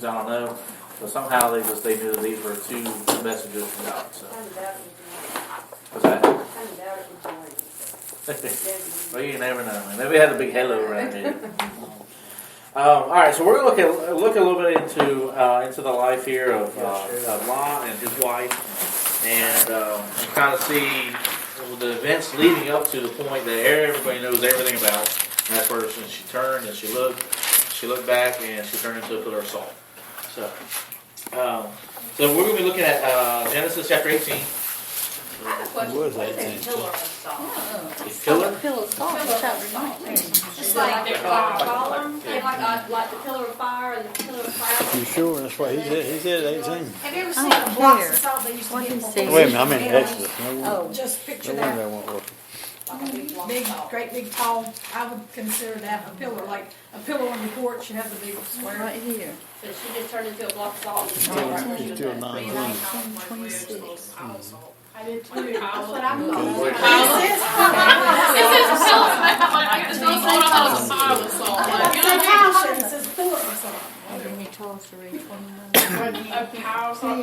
reasons, I don't know. But somehow they knew that these were two messages from God. So. What's that? Well, you never know. Man. Maybe we had a big halo around here. All right, so we're going to look a little bit into the life here of Lot and his wife, and kind of see the events leading up to the point that everybody knows everything about. And that's where she turned and she looked back and she turned into a pillar of salt. So we're going to be looking at Genesis chapter 18. What was 18? Pillar of salt. Pillar? Pillar of salt, chapter 19. It's like the column, like the pillar of fire and the pillar of cloud. You sure? That's what he said. He said 18. Have you ever seen Oh, the blocks here. of salt they used to What get he for said. Wait a minute, I'm in Exodus. Oh, Just picture No wonder that they won't work. big, great big tall, I would consider that a pillar, like a pillar on your porch, you have the big square. right here. But she just turned into a block of salt. And Still- started still with that. 26. I did too. That's what I'm It calling says a house and it says pillar of salt. And then he told us to read 29. He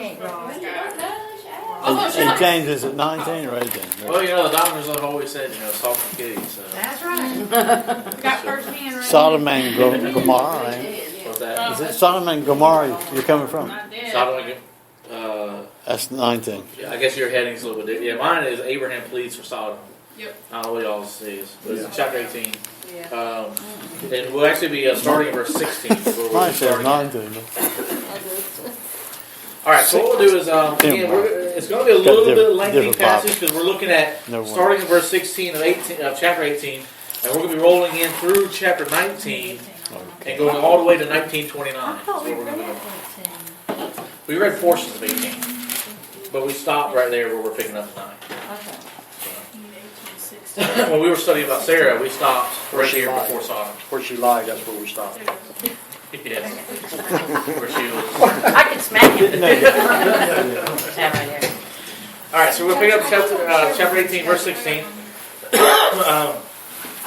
ain't wrong. He changed this at 19 or 18? Well, the doctors have always said, salt and kitty. So. That's right. Sodom and Gomorrah. Ain't it? What's that? Is it Sodom and Gomorrah you're coming from? Sodom and That's 19. I guess your heading's a little bit different. Yeah, mine is Abraham pleads for Sodom. Yep. I don't know what y'all's is, but it's in chapter 18. Yeah. And we'll actually be starting at verse 16. Where we'll Mine be says starting. 19. All right, so what we'll do is, it's going to be a little bit lengthy passage because we're looking at starting in verse 16 of chapter 18, and we're going to be rolling in through chapter 19 and going all the way to 1929. I thought we So we're read gonna 18. We read portions of 18, but we stopped right there where we're picking up tonight. Okay. When we were studying about Sarah, we stopped right here before Sodom. Where she lied, that's where we stopped. Yes. Where she was. I can smack him. Stand right here. All right, so we'll pick up chapter 18, verse 16.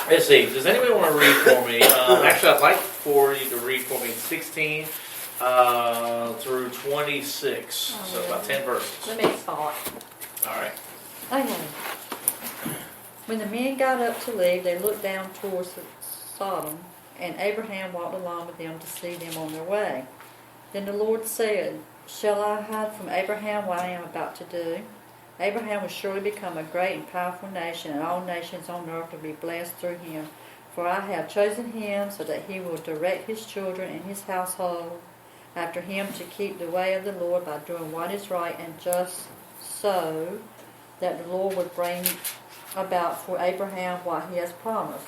Let's see. Does anybody want to read for me? Actually, I'd like for you to read for me 16 through 26. So about 10 verses. Let me start. All right. Okay. When the men got up to leave, they looked down towards Sodom, and Abraham walked along with them to see them on their way. Then the Lord said, "Shall I hide from Abraham what I am about to do? Abraham will surely become a great and powerful nation, and all nations on earth will be blessed through him. For I have chosen him so that he will direct his children and his household after him to keep the way of the Lord by doing what is right and just, so that the Lord would bring about for Abraham what he has promised."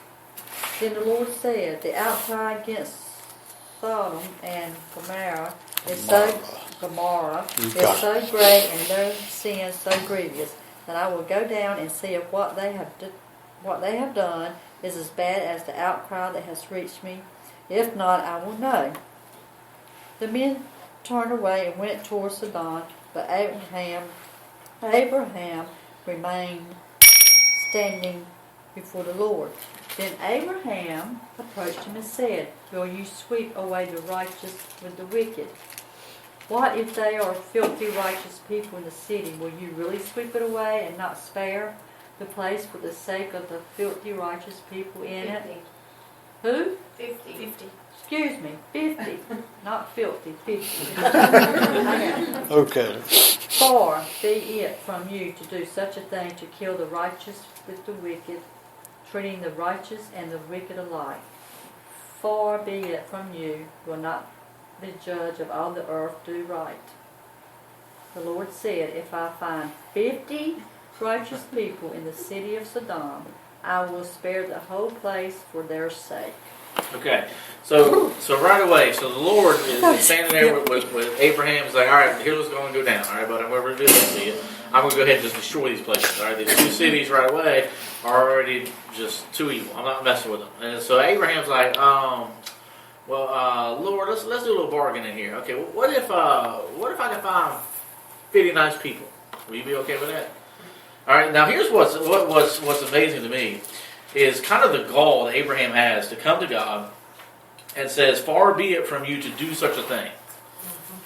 Then the Lord said, "The outcry against Sodom and Gomorrah is so great and their sin so grievous that I will go down and see if what they have done is as bad as the outcry that has reached me. If not, I will know." The men turned away and went towards Sodom, but Abraham remained standing before the Lord. Then Abraham approached him and said, "Will you sweep away the righteous with the wicked? What if they are filthy righteous people in the city? Will you really sweep it away and not spare the place for the sake of the filthy righteous people in it?" 50. Who? 50. Excuse me, 50. Not filthy, 50. Okay. Far be it from you to do such a thing, to kill the righteous with the wicked, treating the righteous and the wicked alike. Far be it from you, will not the judge of all the earth do right? The Lord said, "If I find 50 righteous people in the city of Sodom, I will spare the whole place for their sake." Okay, so right away, so the Lord is standing there with Abraham. He's like, "All right, here's what's going to go down. All right, but I'm going to reveal this to you. I'm going to go ahead and just destroy these places. All right, these two cities right away are already just too evil. I'm not messing with them." And so Abraham's like, Lord, let's do a little bargain in here. Okay, what if I can find 50 nice people? Will you be okay with that? All right, now here's what's amazing to me is kind of the gall that Abraham has to come to God and says, "Far be it from you to do such a thing."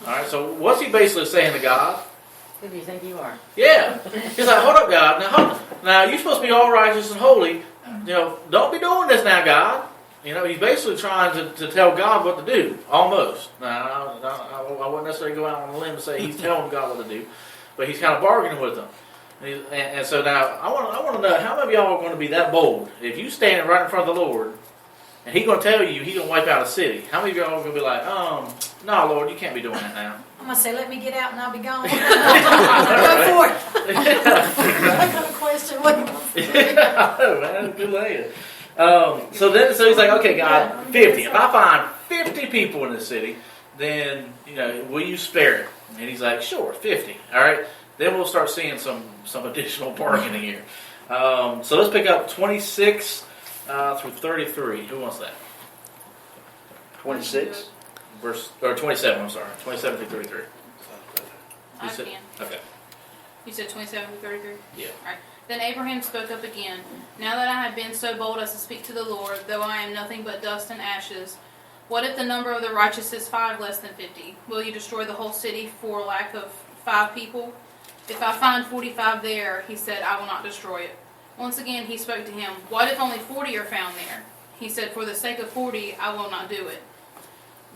All right, so what's he basically saying to God? Who do you think you are? Yeah. He's like, hold up, God. Now you're supposed to be all righteous and holy. Don't be doing this now, God. He's basically trying to tell God what to do, almost. Now, I wouldn't necessarily go out on a limb and say he's telling God what to do, but he's kind of bargaining with them. And so now, I want to know, how many of y'all are going to be that bold? If you stand right in front of the Lord, and he's going to tell you he's going to wipe out a city, how many of y'all are going to be like, no, Lord, you can't be doing that now? I'm going to say, let me get out and I'll be gone. Go for it. I'm going to question what Oh, man, good laying. So he's like, okay, God, 50. If I find 50 people in the city, then, will you spare it? And he's like, sure, 50. All right. Then we'll start seeing some additional bargaining here. So let's pick up 26 through 33. Who wants that? 26? Or 27, I'm sorry. 27 through 33. I can. Okay. You said 27 to 33? Yeah. All right. Then Abraham spoke up again. Now that I have been so bold as to speak to the Lord, though I am nothing but dust and ashes, what if the number of the righteous is 5 less than 50? Will you destroy the whole city for lack of 5 people? If I find 45 there, he said, I will not destroy it. Once again he spoke to him, what if only 40 are found there? He said, for the sake of 40, I will not do it.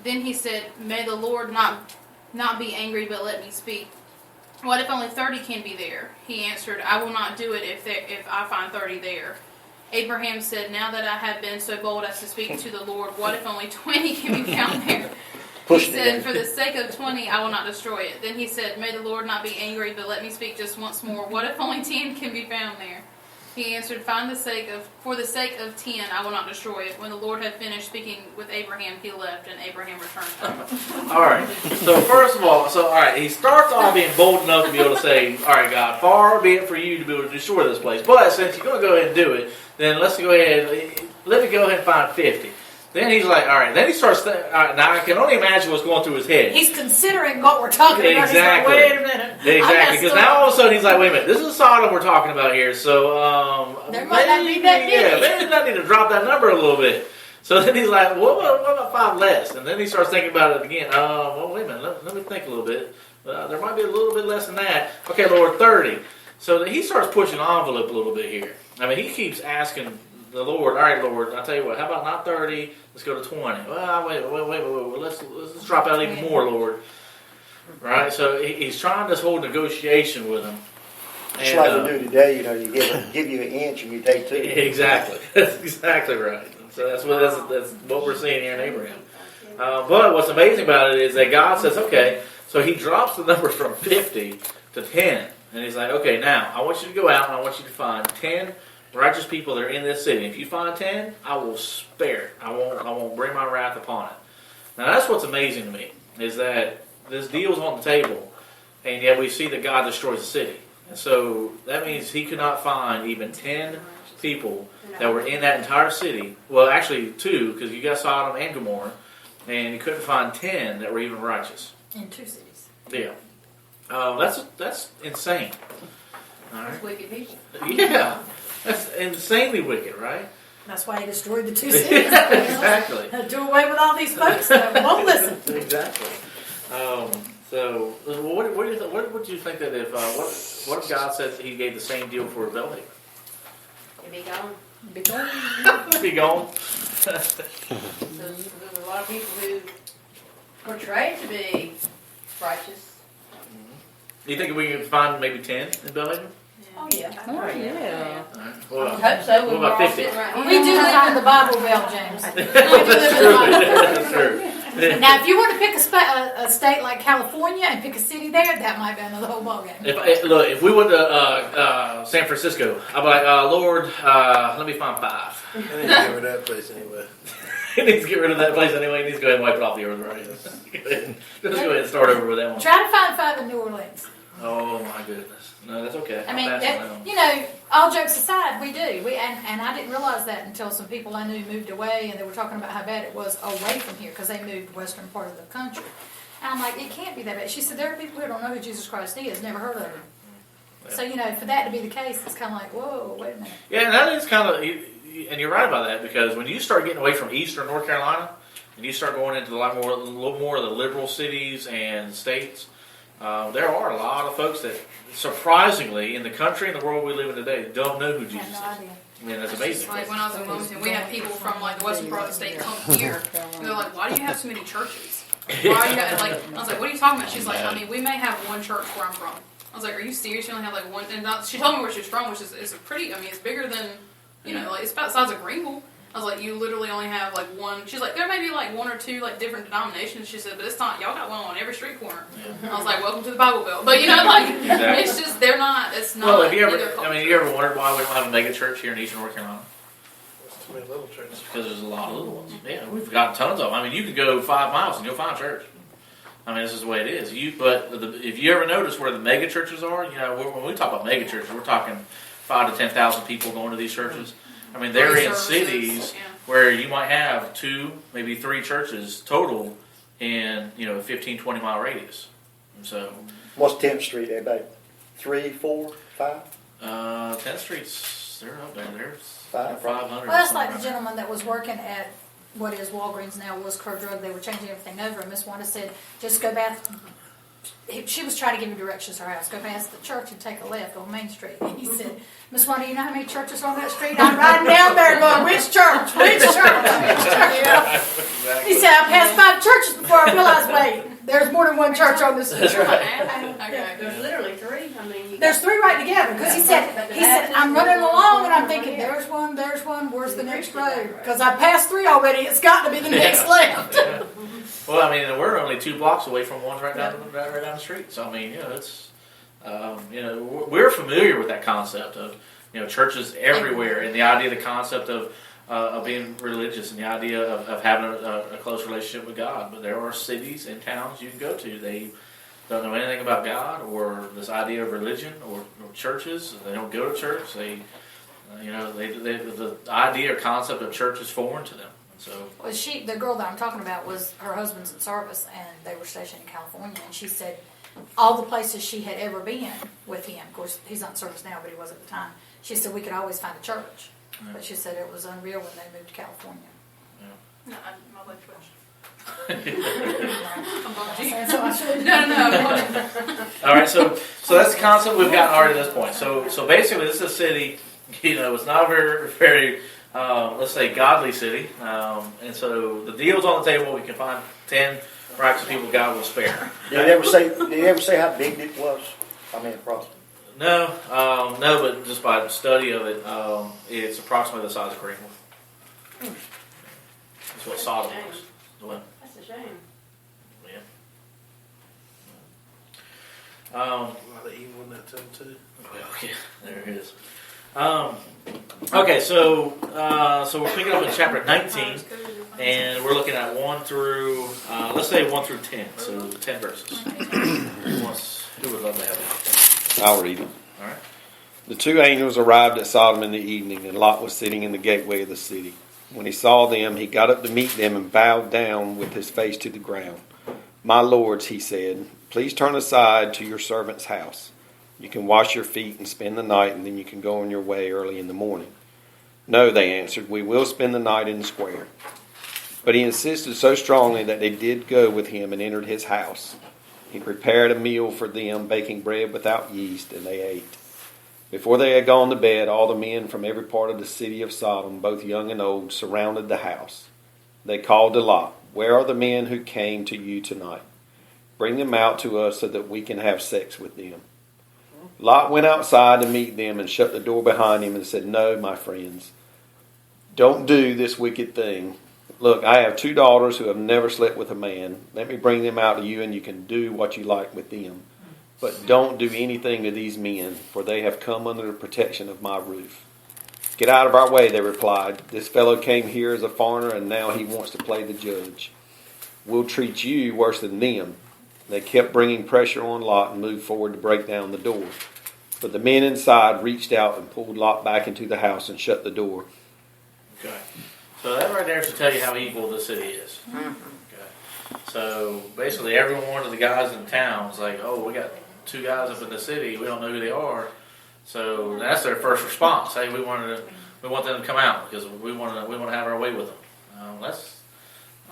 Then he said, may the Lord not be angry, but let me speak. What if only 30 can be there? He answered, I will not do it if I find 30 there. Abraham said, now that I have been so bold as to speak to the Lord, what if only 20 can be found there? He said, for the sake of 20, I will not destroy it. Then he said, may the Lord not be angry, but let me speak just once more. What if only 10 can be found there? He answered, for the sake of 10, I will not destroy it. When the Lord had finished speaking with Abraham, he left, and Abraham returned. All right. So first of all, he starts off being bold enough to be able to say, all right, God, far be it for you to be able to destroy this place. But since you're going to go ahead and do it, then let me go ahead and find 50. Then he's like, all right. Then he starts, now I can only imagine what's going through his head. He's considering what we're talking about. Exactly. He's like, wait a minute. Exactly. Because now all of a sudden he's like, wait a minute, this is Sodom we're talking about here. So, there might not be that many. Yeah, maybe I need to drop that number a little bit. So then he's like, what about 5 less? And then he starts thinking about it again. Well, wait a minute, let me think a little bit. There might be a little bit less than that. Okay, Lord, 30. So he starts pushing the envelope a little bit here. I mean, he keeps asking the Lord, all right, Lord, I'll tell you what, how about not 30? Let's go to 20. Well, wait. Let's drop out even more, Lord. Right? So he's trying this whole negotiation with him. Just like we do today, you give you an inch and you take 2. Exactly. That's exactly right. So that's what we're seeing here in Abraham. But what's amazing about it is that God says, okay, so he drops the number from 50 to 10. And he's like, okay, now, I want you to go out and I want you to find 10 righteous people that are in this city. If you find 10, I will spare it. I won't bring my wrath upon it. Now that's what's amazing to me, is that this deal's on the table, and yet we see that God destroys the city. And so that means he could not find even 10 people that were in that entire city. Well, actually 2, because you got Sodom and Gomorrah, and he couldn't find 10 that were even righteous. In 2 cities. Yeah. That's insane. All right. That's wicked people. Yeah. That's insanely wicked, right? That's why he destroyed the 2 cities. Exactly. Do away with all these folks that won't listen. Exactly. So, what would you think that if what if God says he gave the same deal for Bellhaven? It'd be gone. Be gone. Be gone. So there's a lot of people who portray to be righteous. Do you think we can find maybe 10 in Bellhaven? Oh, yeah. Oh, yeah. All right. I Well, hope so. what about 50? We do live in the Bible Belt, James. We do live in That's the true. Bible. That's true. Now, if you were to pick a state like California and pick a city there, that might be another whole ballgame. If we went to San Francisco, I'd be like, Lord, let me find 5. I need to get rid of that place anyway. He needs to get rid of that place anyway. He needs to go ahead and wipe it off the earth, right? Just go ahead and start over with that one. Try to find 5 in New Orleans. Oh my goodness. No, that's okay. I mean, I'll pass on that one. All jokes aside, we do. And I didn't realize that until some people I knew moved away, and they were talking about how bad it was away from here because they moved western part of the country. And I'm like, it can't be that bad. She said, there are people who don't know who Jesus Christ is, never heard of him. Yeah. So, for that to be the case, it's kind of like, whoa, wait a minute. Yeah, and that is kind of, and you're right about that, because when you start getting away from eastern North Carolina, and you start going into a little more of the liberal cities and states, there are a lot of folks that, surprisingly, in the country and the world we live in today, don't know who I Jesus have is. no idea. I mean, that's It's amazing. just like when I was in Wilmington, we had people from like the western part of the state come here. And they're like, "Why do you have so many churches? Why do you have, like?" I was like, "What are you talking about?" She's like, "I mean, we may have one church where I'm from." I was like, "Are you serious? You only have like one?" And she told me where she's from, which is a pretty. I mean, it's bigger than, you know, like it's about the size of Greenville. I was like, "You literally only have like one." She's like, "There may be like one or two like different denominations." She said, "But it's not. Y'all got one on every street corner." I was like, "Welcome to the Bible Belt." But you know, like Exactly. it's just they're not. It's not. Well, have you either ever? I culture. mean, you ever wondered why we don't have a mega church here in Eastern North Carolina? There's too many little churches. Because there's a lot of little ones. Yeah, we've got tons of them. I mean, you could go 5 miles and you'll find a church. I mean, this is the way it is. If you ever notice where the mega churches are, you know, when we talk about mega churches, we're talking 5,000 to 10,000 people going to these churches. I mean, they're in cities where you might have 2, maybe 3 churches total in, you know, a 15, 20 mile radius. And so, What's 10th Street, everybody? 3, 4, 5? 10th Street's, they're up there. There's 500. Well, that's like the gentleman that was working at what is Walgreens now was Curve Drug. They were changing everything over, and Miss Wanda said, "Just go back." She was trying to give him directions to her house. Go past the church and take a left on Main Street. And he said, "Miss Wanda, you know how many churches are on that street? I'm riding down there going, which church? Which church? Which church?" Yeah. Exactly. He said, "I passed 5 churches before I realized, wait, there's more than one church on this street." That's right. Okay. There's literally 3. I mean, There's 3 right together because he said I'm running along and I'm thinking there's one, where's the next road? Because I passed 3 already. It's got to be the next left. Well, I mean, we're only 2 blocks away from one right down the street. So I mean, you know, it's you know, we're familiar with that concept of, you know, churches everywhere, and the idea, the concept of being religious, and the idea of having a close relationship with God. But there are cities and towns you can go to. They don't know anything about God or this idea of religion or churches. They don't go to church. They, you know, the idea or concept of church is foreign to them. And so, Well, the girl that I'm talking about, was her husband's in service, and they were stationed in California. And she said all the places she had ever been with him. Of course, he's not in service now, but he was at the time. She said we could always find a church, but she said it was unreal when they moved to California. No, my leg twitched. So I should. No. all right, so that's the concept we've gotten already at this point. So basically, this is a city. You know, it's not a very let's say godly city, and so the deal's on the table. We can find 10 righteous people God will spare. Did he ever say how big it was? I mean, approximately. No, but just by the study of it, it's approximately the size of Greenville. That's what Sodom was. that's a shame. Yeah. A lot of evil in that town too. Well, yeah, there it is. Okay, so we're picking up in chapter 19, and we're looking at 1 through, let's say 1 through 10, so 10 verses. Who would love to have it? I'll read it. All right. The 2 angels arrived at Sodom in the evening, and Lot was sitting in the gateway of the city. When he saw them, he got up to meet them and bowed down with his face to the ground. "My lords," he said, "please turn aside to your servant's house. You can wash your feet and spend the night, and then you can go on your way early in the morning." "No," they answered, "we will spend the night in the square." But he insisted so strongly that they did go with him and entered his house. He prepared a meal for them, baking bread without yeast, and they ate. Before they had gone to bed, all the men from every part of the city of Sodom, both young and old, surrounded the house. They called to Lot, "Where are the men who came to you tonight? Bring them out to us so that we can have sex with them." Lot went outside to meet them and shut the door behind him and said, "No, my friends, don't do this wicked thing. Look, I have 2 daughters who have never slept with a man. Let me bring them out to you, and you can do what you like with them. But don't do anything to these men, for they have come under the protection of my roof." "Get out of our way," they replied. "This fellow came here as a foreigner, and now he wants to play the judge. We'll treat you worse than them." They kept bringing pressure on Lot and moved forward to break down the door. But the men inside reached out and pulled Lot back into the house and shut the door. Okay. So that right there should tell you how evil the city is. Okay. So basically, every one of the guys in town is like, "Oh, we got 2 guys up in the city. We don't know who they are." So that's their first response. "Hey, we want them to come out because we want to have our way with them." That's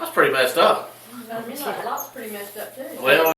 That's pretty messed up. I mean, like, Lot's pretty messed up too. Well,